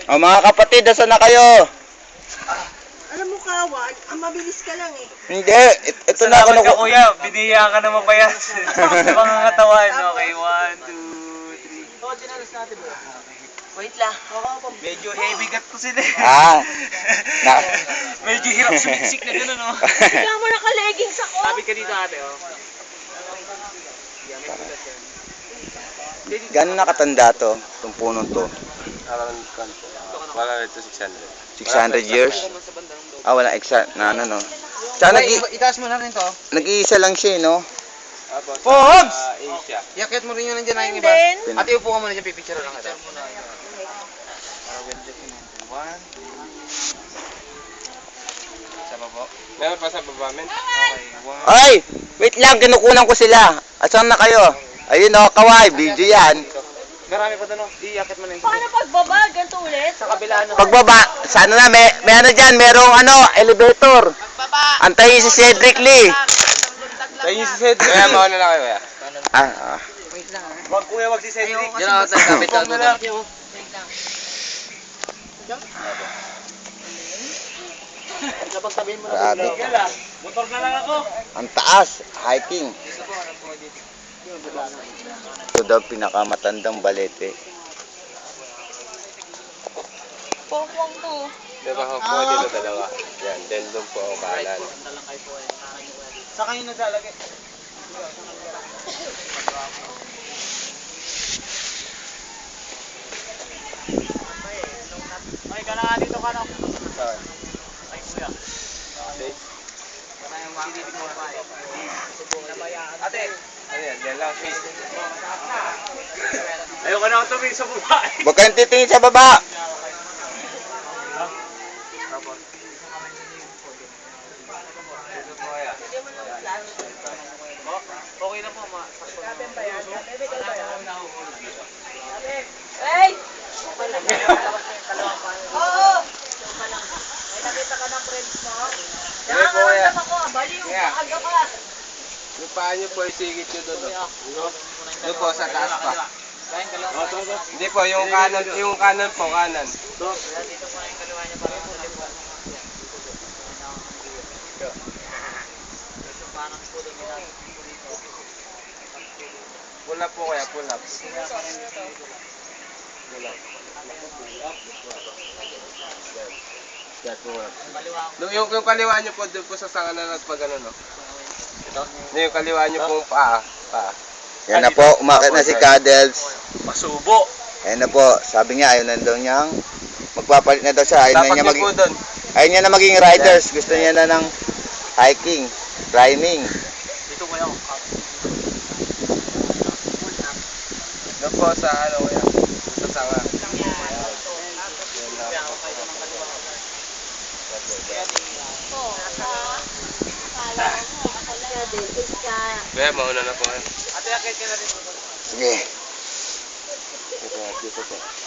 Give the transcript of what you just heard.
O mga kapatid, asan na kayo? Alam mo kawan, ang mabilis ka lang eh. Hindi, ito na ako Salamat ka kuya, biniya ka naman pa yan. Sa mga katawan. Okay, 1, 2, 3. Oo, dinalas natin ba? Wait lang. Medyo heavy gut ko sila. na, Medyo hirap sumiksik na gano'n, no? Kaya mo naka-leggings ako. Sabi ka dito ate, oh. gano'n nakatanda to, itong punong to? Wala ito 600. 600 years? Ah, wala exact na ano, no? Tsaka Itaas mo na rin to. nag-iisa lang siya, no? Pogs! Asia. Yakit mo rin yun nandiyan na yung And iba. then, Ate, upo ka muna dyan, pipicture lang kita. Sa baba. Meron pa sa baba, men? Ay! Wait lang, kinukunan ko sila. Asan na kayo? Ayun, no, kaway, video yan. Marami pa doon, iyakit mo na yung paano pagbaba? Ganito ulit? Sa kabila, ano? Pagbaba, sana na, may ano dyan, merong ano, elevator. Antayin si Cedric Lee. Tayo si Cedric. Kaya mauna lang kayo, kaya. Ah. Wag kuya, wag si Cedric. Diyan ako tayo, kapit ka doon. Grabe. Motor na lang ako. Ang taas, hiking. Ito daw pinakamatandang balete. Pongpong to. Diba ako po dito dalawa. Yan, then doon po ako kanan. Sa kayo naglalagay. Ay, ka na dito ka na. Saan? Ay, kuya. Ate, Ano yan? Yan lang, face. ayoko na ako tumingin sa babae. Huwag kayong titingin sa baba. Okay na po, ma. Hey! Oo! May nakita ka ng friends mo? Nakakaramdam ako, baliw, Yeah. maaga ka. Yung paa nyo po, isigit nyo doon. Doon po, sa taas pa. Hindi po, yung kanan po, kanan. Pull up po kaya, pull up. Yung kaliwa nyo po, doon po sa sanga na nagpag ano, no? Yung kaliwa nyo pong paa. Yan na po, umakit na si Cuddles. Masubo. Ayan na po, sabi niya, ayaw na daw niyang magpapalit na daw siya. Ayaw na Tapat niya, nyo po doon. ayaw niya na maging riders. Gusto niya na ng hiking, climbing. Dito kuya. Doon po sa ano, kaya. Sa sanga. Kaya mauna na po. Ate, akit ka na rin. Sige. Dito po.